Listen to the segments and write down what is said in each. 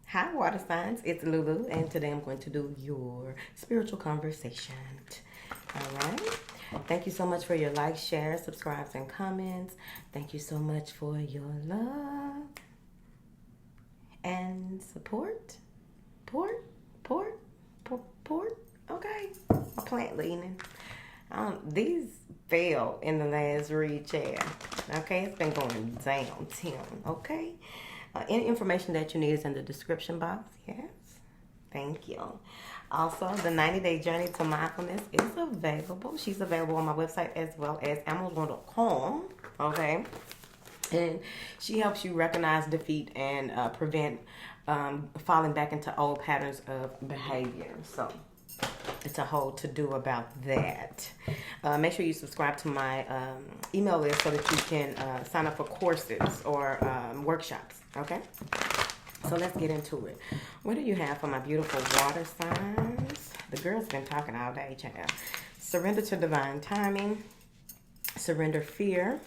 Hi, water signs. It's Lulu, and today I'm going to do your spiritual conversation. All right. Thank you so much for your likes, shares, subscribes, and comments. Thank you so much for your love and support. Port, port. Okay. My plant leaning. These failed in the last read, chat. Okay, it's been going down, Tim. Okay. Any information that you need is in the description box. Yes. Thank you. Also, the 90-day journey to mindfulness is available. She's available on my website as well as Amazon.com. Okay. And she helps you recognize defeat and prevent falling back into old patterns of behavior. So, it's a whole to do about that. Make sure you subscribe to my email list so that you can sign up for courses or workshops. Okay? So let's get into it. What do you have for my beautiful water signs? The girl's been talking all day, child. Surrender to divine timing. Surrender fear.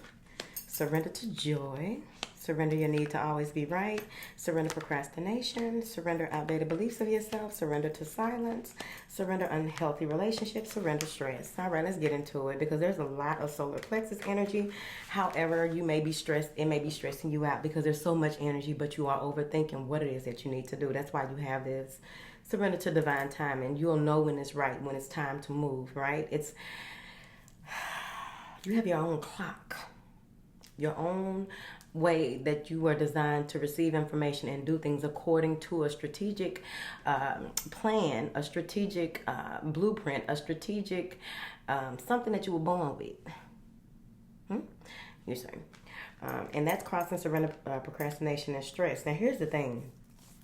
Surrender to joy. Surrender your need to always be right. Surrender procrastination. Surrender outdated beliefs of yourself. Surrender to silence. Surrender unhealthy relationships. Surrender stress. All right, let's get into it because there's a lot of solar plexus energy. However, you may be stressed. It may be stressing you out because there's so much energy, but you are overthinking what it is that you need to do. That's why you have this surrender to divine time, and you'll know when it's right, when it's time to move, right? You have your own clock, your own way that you are designed to receive information and do things according to a strategic plan, a strategic blueprint, a strategic something that you were born with. You're saying. And that's crossing surrender, procrastination, and stress. Now, here's the thing.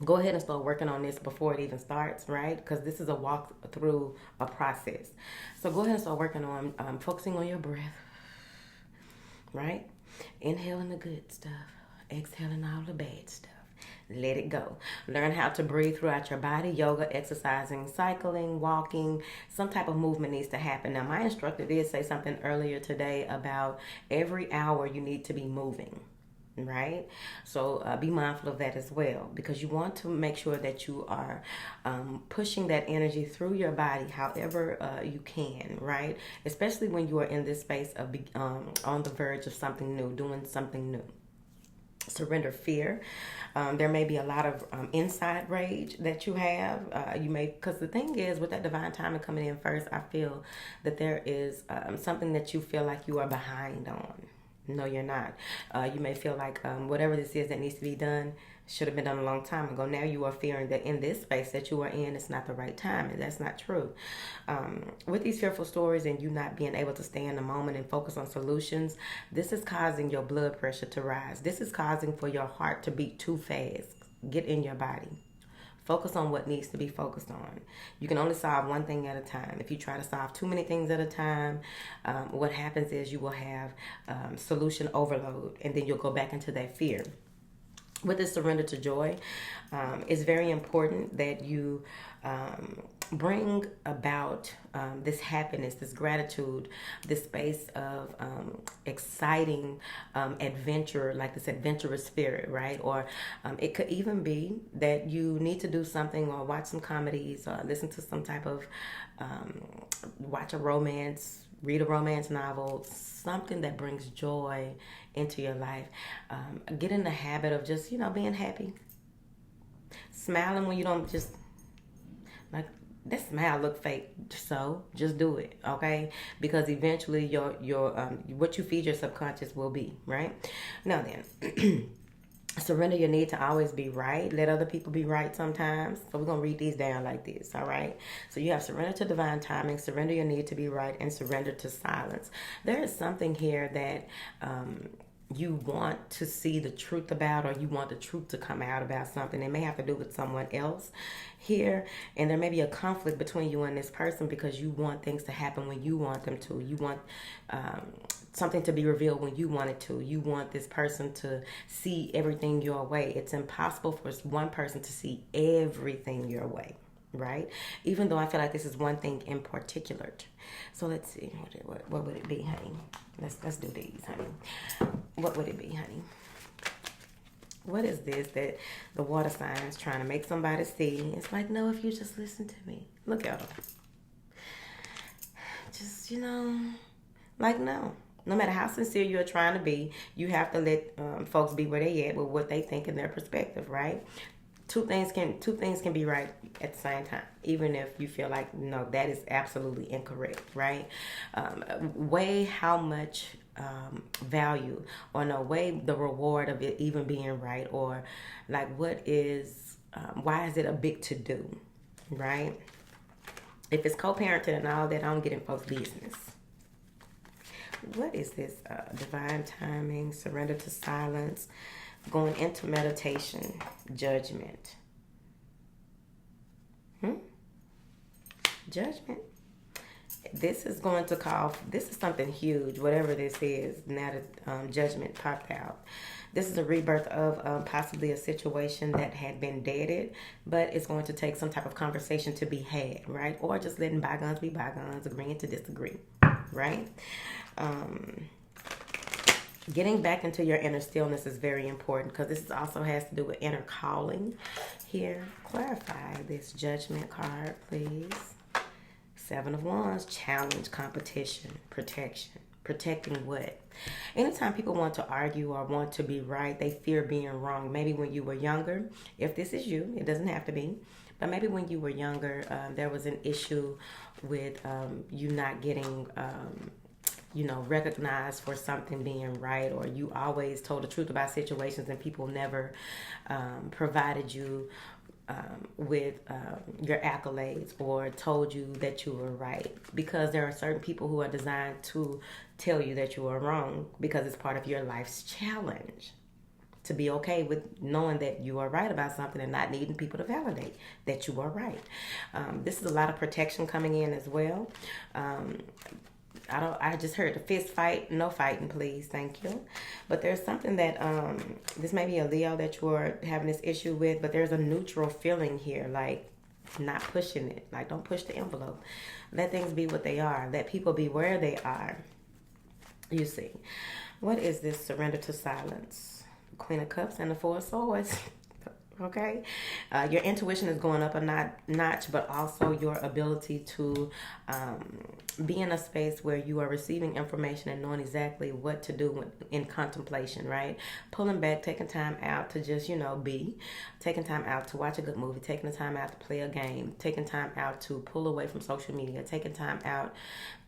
Go ahead and start working on this before it even starts, right? Because this is a walk through a process. So go ahead and start working on focusing on your breath, right? Inhaling the good stuff, exhaling all the bad stuff. Let it go. Learn how to breathe throughout your body. Yoga, exercising, cycling, walking. Some type of movement needs to happen. Now, my instructor did say something earlier today about every hour you need to be moving. Right? So be mindful of that as well because you want to make sure that you are pushing that energy through your body however you can, right? Especially when you are in this space of on the verge of something new, doing something new. Surrender fear. There may be a lot of inside rage that you have. You may, because the thing is, with that divine timing coming in first, I feel that there is something that you feel like you are behind on. No, you're not. You may feel like whatever this is that needs to be done should have been done a long time ago. Now you are fearing that in this space that you are in, it's not the right time, and that's not true. With these fearful stories and you not being able to stay in the moment and focus on solutions, this is causing your blood pressure to rise. This is causing for your heart to beat too fast. Get in your body. Focus on what needs to be focused on. You can only solve one thing at a time. If you try to solve too many things at a time, what happens is you will have solution overload, and then you'll go back into that fear. With this surrender to joy, it's very important that you bring about this happiness, this gratitude, this space of exciting adventure, like this adventurous spirit, right? Or it could even be that you need to do something or watch some comedies or listen to some type of, watch a romance, read a romance novel, something that brings joy into your life. Get in the habit of just, being happy. Smiling when you don't just, like, that smile look fake, so just do it, okay? Because eventually your what you feed your subconscious will be, right? Now then, surrender your need to always be right. Let other people be right sometimes. So we're going to read these down like this, all right? So you have surrender to divine timing, surrender your need to be right, and surrender to silence. There is something here that you want to see the truth about, or you want the truth to come out about something. It may have to do with someone else here, and there may be a conflict between you and this person because you want things to happen when you want them to. You want something to be revealed when you want it to. You want this person to see everything your way. It's impossible for one person to see everything your way, right? Even though I feel like this is one thing in particular. So let's see, what would it be, honey? Let's do these, honey. What would it be, honey? What is this that the water sign is trying to make somebody see? It's like, no, if you just listen to me. Look at them. Just, like, no. No matter how sincere you're trying to be, you have to let folks be where they at with what they think in their perspective, right? Two things can be right at the same time, even if you feel like no, that is absolutely incorrect, right? Weigh how much value, or no, weigh the reward of it even being right, or like why is it a big to do, right? If it's co-parenting and all that, I don't get in folks' business. What is this? Divine timing, surrender to silence, going into meditation, judgment. Judgment. This is going to this is something huge, whatever this is, now that judgment popped out. This is a rebirth of possibly a situation that had been deaded, but it's going to take some type of conversation to be had, right? Or just letting bygones be bygones, agreeing to disagree, right? Getting back into your inner stillness is very important, because this also has to do with inner calling here. Clarify this judgment card, please. 7 of Wands, challenge, competition, protection. Protecting what? Anytime people want to argue or want to be right, they fear being wrong. Maybe when you were younger, if this is you, it doesn't have to be, but maybe when you were younger, there was an issue with you not getting recognized for something being right, or you always told the truth about situations and people never provided you with your accolades or told you that you were right, because there are certain people who are designed to tell you that you are wrong, because it's part of your life's challenge to be okay with knowing that you are right about something and not needing people to validate that you are right. This is a lot of protection coming in as well. I just heard the fist fight. No fighting, please. Thank you. But there's something that, this may be a Leo that you're having this issue with, but there's a neutral feeling here, like not pushing it. Like, don't push the envelope. Let things be what they are. Let people be where they are. You see. What is this? Surrender to silence. Queen of Cups and the Four of Swords. Okay, your intuition is going up a notch, but also your ability to be in a space where you are receiving information and knowing exactly what to do in contemplation, right? Pulling back, taking time out to just, be, taking time out to watch a good movie, taking the time out to play a game, taking time out to pull away from social media, taking time out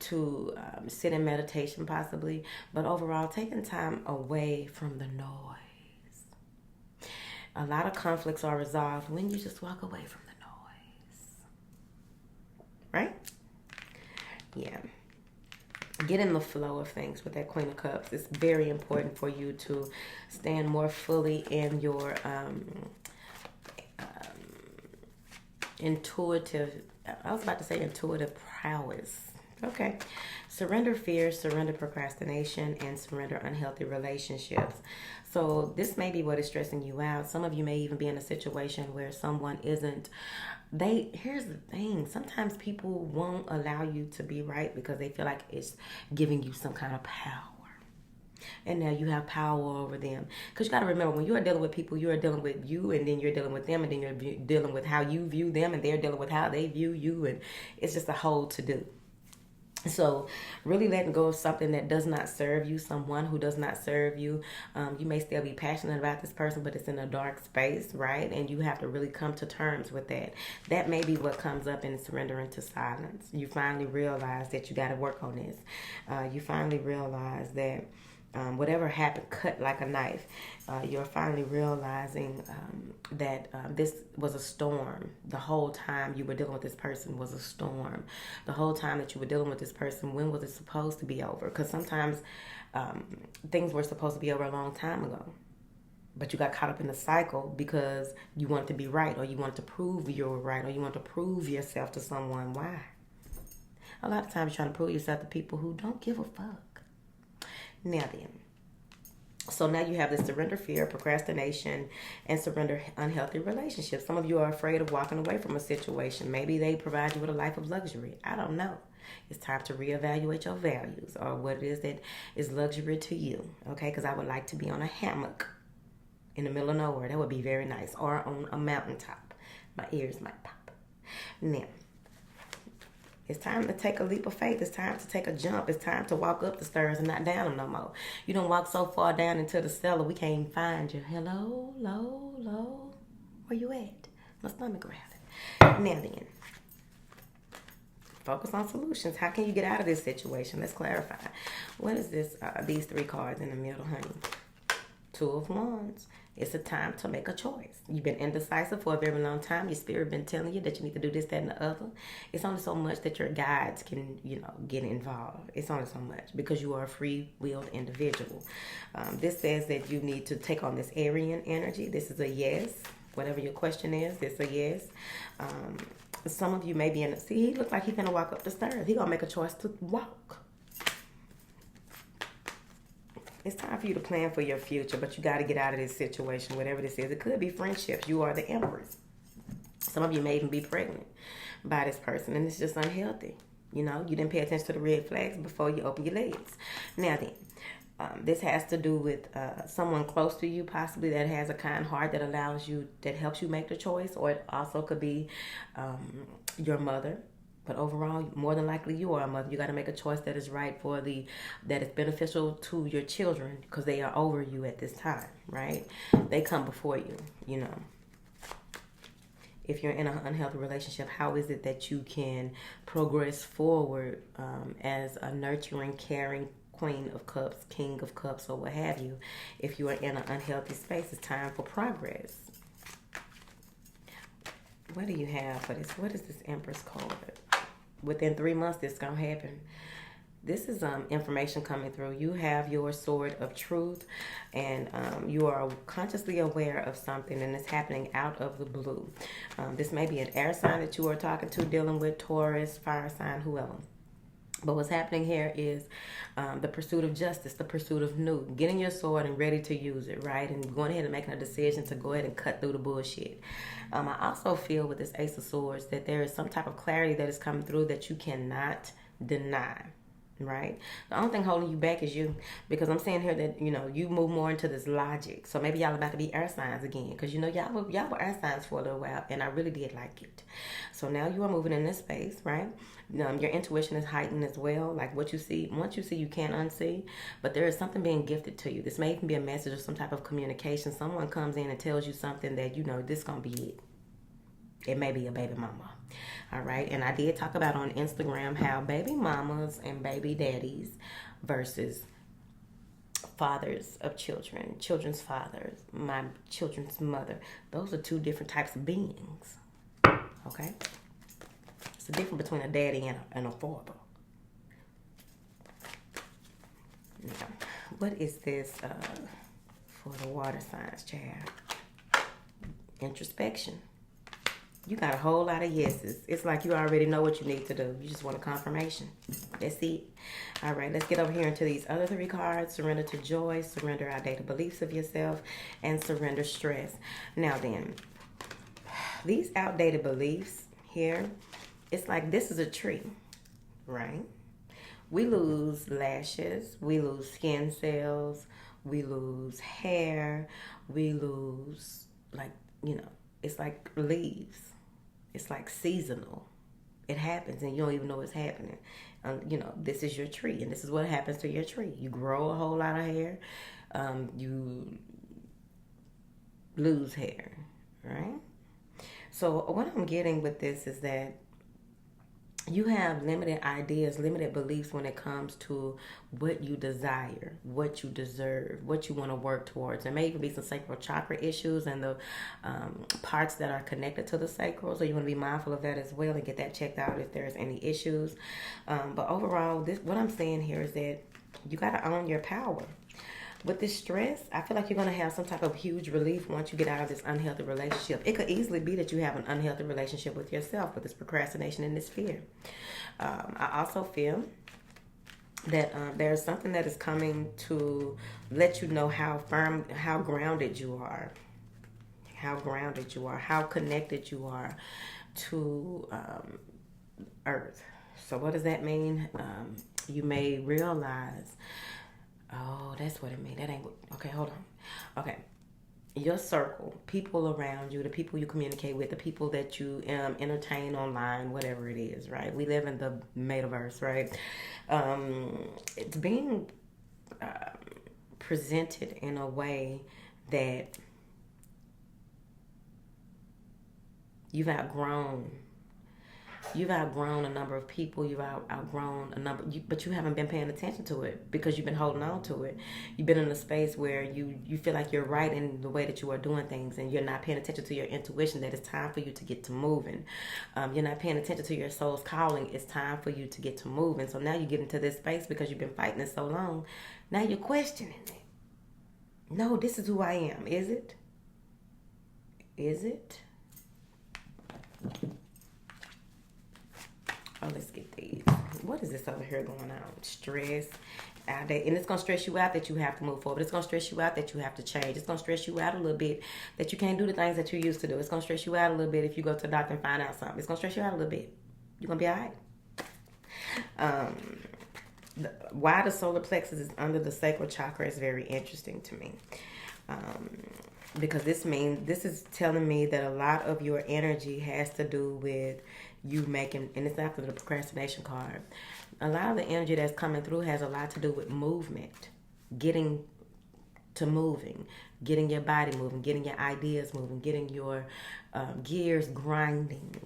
to sit in meditation possibly, but overall taking time away from the noise. A lot of conflicts are resolved when you just walk away from the noise. Right? Yeah. Get in the flow of things with that Queen of Cups. It's very important for you to stand more fully in your intuitive prowess. Okay. Surrender fear, surrender procrastination, and surrender unhealthy relationships. So this may be what is stressing you out. Some of you may even be in a situation where someone isn't. Here's the thing. Sometimes people won't allow you to be right because they feel like it's giving you some kind of power. And now you have power over them. Because you got to remember, when you are dealing with people, you are dealing with you, and then you're dealing with them, and then you're dealing with how you view them, and they're dealing with how they view you, and it's just a whole to-do. So really letting go of something that does not serve you, someone who does not serve you. You may still be passionate about this person, but it's in a dark space, right? And you have to really come to terms with that. That may be what comes up in surrendering to silence. You finally realize that you got to work on this. You finally realize that whatever happened cut like a knife. You're finally realizing that this was a storm. The whole time you were dealing with this person was a storm. The whole time that you were dealing with this person, when was it supposed to be over? Because sometimes things were supposed to be over a long time ago. But you got caught up in the cycle because you wanted to be right, or you wanted to prove you were right, or you want to prove yourself to someone. Why? A lot of times you're trying to prove yourself to people who don't give a fuck. Now then, so now you have the surrender fear, procrastination, and surrender unhealthy relationships. Some of you are afraid of walking away from a situation. Maybe they provide you with a life of luxury. I don't know. It's time to reevaluate your values, or what it is that is luxury to you. Okay, because I would like to be on a hammock in the middle of nowhere. That would be very nice. Or on a mountaintop. My ears might pop. Now, it's time to take a leap of faith. It's time to take a jump. It's time to walk up the stairs and not down them no more. You don't walk so far down into the cellar, we can't even find you. Hello, low, low. Where you at? My stomach growling. Now then, focus on solutions. How can you get out of this situation? Let's clarify. What is this? These three cards in the middle, honey. Two of Wands. It's a time to make a choice. You've been indecisive for a very long time. Your spirit been telling you that you need to do this, that, and the other. It's only so much that your guides can, get involved. It's only so much because you are a free-willed individual. This says that you need to take on this Aryan energy. This is a yes. Whatever your question is, it's a yes. Some of you may be he looks like he's going to walk up the stairs. He's going to make a choice to walk. It's time for you to plan for your future, but you got to get out of this situation, whatever this is. It could be friendships. You are the Empress. Some of you may even be pregnant by this person, and it's just unhealthy. You didn't pay attention to the red flags before you open your legs. Now then, this has to do with someone close to you, possibly that has a kind heart that helps you make the choice, or it also could be your mother. But overall, more than likely, you are a mother. You got to make a choice that is right that is beneficial to your children because they are over you at this time, right? They come before you, If you're in an unhealthy relationship, how is it that you can progress forward as a nurturing, caring Queen of Cups, King of Cups, or what have you? If you are in an unhealthy space, it's time for progress. What do you have for this? What is this Empress card? Within 3 months, this is going to happen. This is information coming through. You have your sword of truth, and you are consciously aware of something, and it's happening out of the blue. This may be an air sign that you are talking to, dealing with Taurus, fire sign, whoever. But what's happening here is the pursuit of justice, the pursuit of new, getting your sword and ready to use it, right? And going ahead and making a decision to go ahead and cut through the bullshit. I also feel with this Ace of Swords that there is some type of clarity that is coming through that you cannot deny, right? The only thing holding you back is you, because I'm saying here that, you move more into this logic. So maybe y'all about to be air signs again, because, y'all were air signs for a little while, and I really did like it. So now you are moving in this space, right? Your intuition is heightened as well. Like what you see, once you see, you can't unsee. But there is something being gifted to you. This may even be a message or some type of communication. Someone comes in and tells you something that, this going to be it. It may be a baby mama. All right. And I did talk about on Instagram how baby mamas and baby daddies versus fathers of children, children's fathers, my children's mother. Those are two different types of beings. Okay. It's the difference between a daddy and a father. Now, what is this for the water signs, child? Introspection. You got a whole lot of yeses. It's like you already know what you need to do. You just want a confirmation. That's it. All right, let's get over here into these other three cards. Surrender to joy, surrender outdated beliefs of yourself, and surrender stress. Now then, these outdated beliefs here, it's like this is a tree, right? We lose lashes, we lose skin cells, we lose hair, we lose, it's like leaves. It's like seasonal. It happens and you don't even know it's happening. This is your tree, and this is what happens to your tree. You grow a whole lot of hair. You lose hair, right? So what I'm getting with this is that you have limited ideas, limited beliefs when it comes to what you desire, what you deserve, what you want to work towards. There may even be some sacral chakra issues and the parts that are connected to the sacral. So you want to be mindful of that as well and get that checked out if there's any issues. But overall, what I'm saying here is that you got to own your power. With this stress, I feel like you're going to have some type of huge relief once you get out of this unhealthy relationship. It could easily be that you have an unhealthy relationship with yourself with this procrastination and this fear. I also feel that there's something that is coming to let you know how grounded you are, how connected you are to Earth. So what does that mean? You may realize... Oh, that's what it means. That ain't... Okay, hold on. Okay. your circle, people around you, the people you communicate with, the people that you entertain online, whatever it is, right? We live in the metaverse, right? It's being presented in a way that you've outgrown. You've outgrown a number of people. You've outgrown a number, but you haven't been paying attention to it because you've been holding on to it. You've been in a space where you feel like you're right in the way that you are doing things, and you're not paying attention to your intuition that it's time for you to get to moving. You're not paying attention to your soul's calling. It's time for you to get to moving. So now you get into this space because you've been fighting it so long. Now you're questioning it. No, this is who I am. Is it? Is it? Oh, let's get these. What is this over here going on? Stress. And it's going to stress you out that you have to move forward. It's going to stress you out that you have to change. It's going to stress you out a little bit that you can't do the things that you used to do. It's going to stress you out a little bit if you go to the doctor and find out something. It's going to stress you out a little bit. You're going to be all right. Why the solar plexus is under the sacral chakra is very interesting to me. Because this is telling me that a lot of your energy has to do with you making, and it's after the procrastination card. A lot of the energy that's coming through has a lot to do with movement, getting to moving, getting your body moving, getting your ideas moving, getting your gears grinding.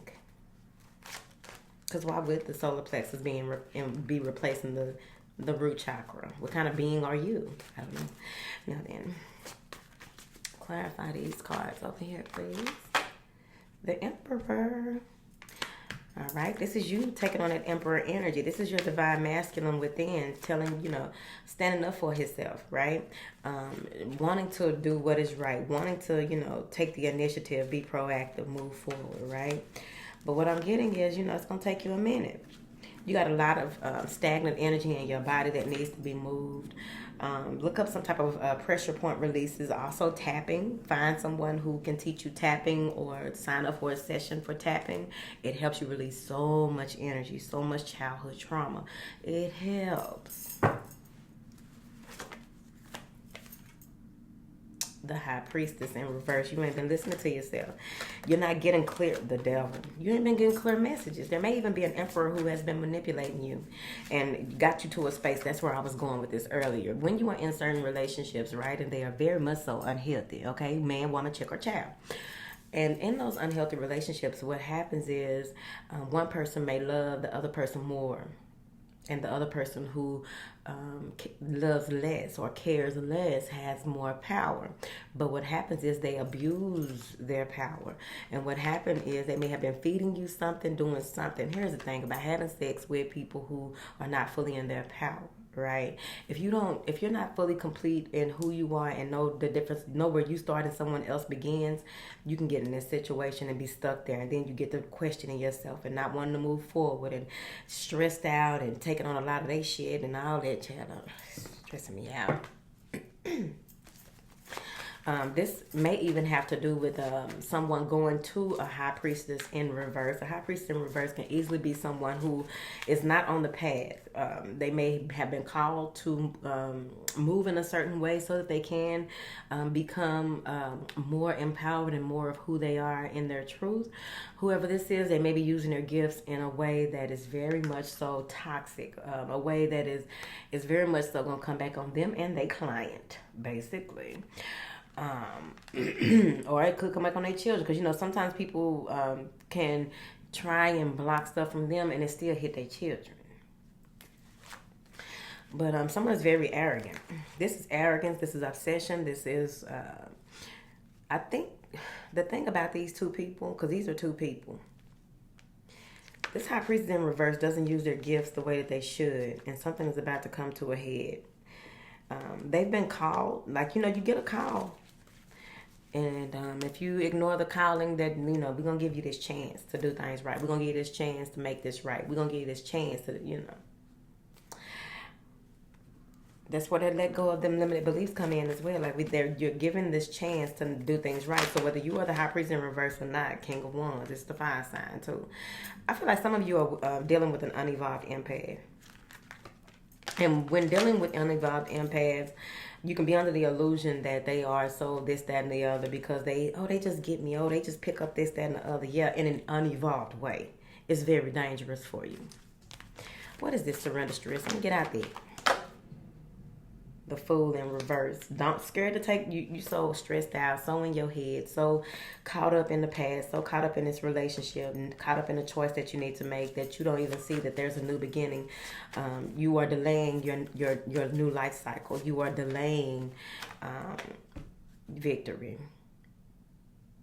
Because why would the solar plexus be replacing the root chakra? What kind of being are you? I don't know. Now then, clarify these cards over here, please. The Emperor. All right, this is you taking on that Emperor energy. This is your divine masculine within, telling, standing up for himself, right? Wanting to do what is right, wanting to, take the initiative, be proactive, move forward, right? But what I'm getting is, it's going to take you a minute. You got a lot of stagnant energy in your body that needs to be moved. Look up some type of pressure point releases. Also tapping. Find someone who can teach you tapping or sign up for a session for tapping. It helps you release so much energy, so much childhood trauma. It helps. The High Priestess in reverse. You ain't been listening to yourself. You're not getting clear. The devil. You ain't been getting clear messages. There may even be an emperor who has been manipulating you and got you to a space. That's where I was going with this earlier. When you are in certain relationships, right, and they are very much so unhealthy, okay? Man, woman, chick, or child. And in those unhealthy relationships, what happens is one person may love the other person more. And the other person who loves less or cares less has more power. But what happens is they abuse their power. And what happened is they may have been feeding you something, doing something. Here's the thing about having sex with people who are not fully in their power. Right? If you're not fully complete in who you are and know the difference, know where you start and someone else begins, you can get in this situation and be stuck there. And then you get to questioning yourself and not wanting to move forward and stressed out and taking on a lot of their shit and all that, child. Stressing me out. This may even have to do with someone going to a high priestess in reverse. A high priestess in reverse can easily be someone who is not on the path. They may have been called to move in a certain way so that they can become more empowered and more of who they are in their truth. Whoever this is, they may be using their gifts in a way that is very much so toxic, a way that is very much so going to come back on them and their client, basically. Or it could come back on their children, because sometimes people can try and block stuff from them and it still hit their children. But someone is very arrogant. This is arrogance. This is obsession. This is I think the thing about these two people, because these are two people, this high priestess in reverse doesn't use their gifts the way that they should, and something is about to come to a head. They've been called, you get a call. And if you ignore the calling, that we're going to give you this chance to do things right. We're going to give you this chance to make this right. We're going to give you this chance to, That's where that let go of them limited beliefs come in as well. You're given this chance to do things right. So whether you are the high priest in reverse or not, King of Wands, it's the fire sign too. I feel like some of you are dealing with an unevolved empath. And when dealing with uninvolved empaths, you can be under the illusion that they are so this, that, and the other because they just get me. Oh, they just pick up this, that, and the other. Yeah, in an unevolved way. It's very dangerous for you. What is this surrender stress? Let me get out there. The Fool in reverse. Don't scared to take you so stressed out, so in your head, so caught up in the past, so caught up in this relationship, and caught up in the choice that you need to make that you don't even see that there's a new beginning. You are delaying your new life cycle. You are delaying victory.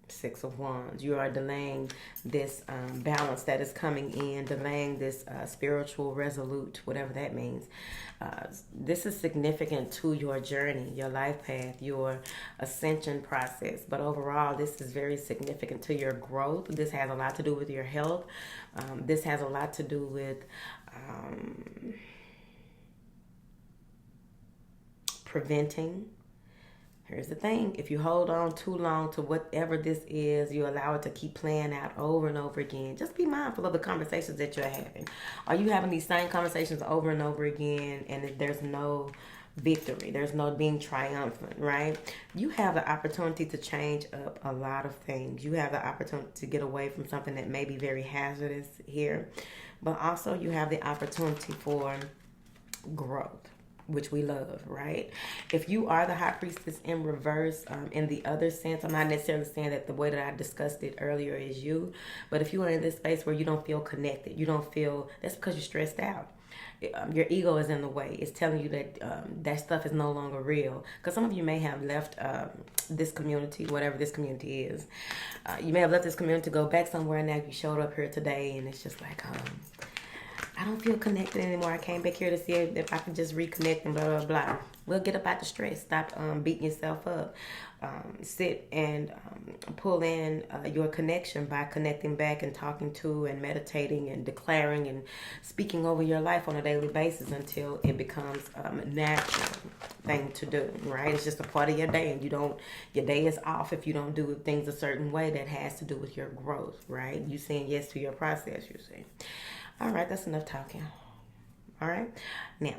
Six of Wands. You are delaying this balance that is coming in, delaying this spiritual resolute, whatever that means. This is significant to your journey, your life path, your ascension process. But overall, this is very significant to your growth. This has a lot to do with your health. This has a lot to do with preventing. Here's the thing. If you hold on too long to whatever this is, you allow it to keep playing out over and over again. Just be mindful of the conversations that you're having. Are you having these same conversations over and over again and there's no victory? There's no being triumphant, right? You have the opportunity to change up a lot of things. You have the opportunity to get away from something that may be very hazardous here. But also you have the opportunity for growth, which we love, right? If you are the High Priestess in reverse, in the other sense, I'm not necessarily saying that the way that I discussed it earlier is you, but if you are in this space where you don't feel connected, you don't feel, that's because you're stressed out. Your ego is in the way. It's telling you that that stuff is no longer real. Because some of you may have left this community, whatever this community is. You may have left this community to go back somewhere, and now you showed up here today, and it's just like, I don't feel connected anymore. I came back here to see if I can just reconnect and blah, blah, blah. Well, get up out the stress. Stop beating yourself up. Sit and pull in your connection by connecting back and talking to and meditating and declaring and speaking over your life on a daily basis until it becomes a natural thing to do, right? It's just a part of your day, and your day is off if you don't do things a certain way that has to do with your growth, right? You saying yes to your process, you see. All right, that's enough talking. All right. Now,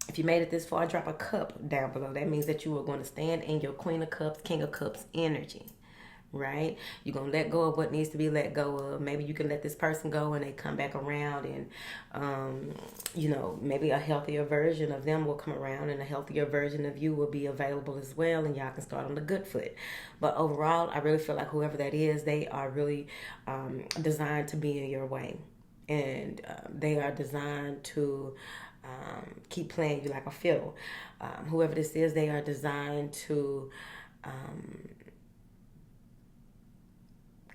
if you made it this far, drop a cup down below. That means that you are going to stand in your Queen of Cups, King of Cups energy, right? You're going to let go of what needs to be let go of. Maybe you can let this person go and they come back around and, maybe a healthier version of them will come around and a healthier version of you will be available as well, and y'all can start on the good foot. But overall, I really feel like whoever that is, they are really designed to be in your way. And they are designed to keep playing you like a fiddle. Whoever this is, they are designed to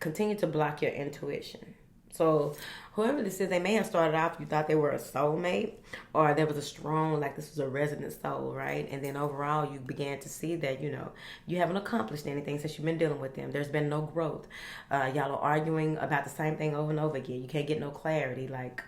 continue to block your intuition. So whoever this is, they may have started off, you thought they were a soulmate, or there was a strong, like this was a resident soul, right? And then overall, you began to see that, you haven't accomplished anything since you've been dealing with them. There's been no growth. Y'all are arguing about the same thing over and over again. You can't get no clarity. Like,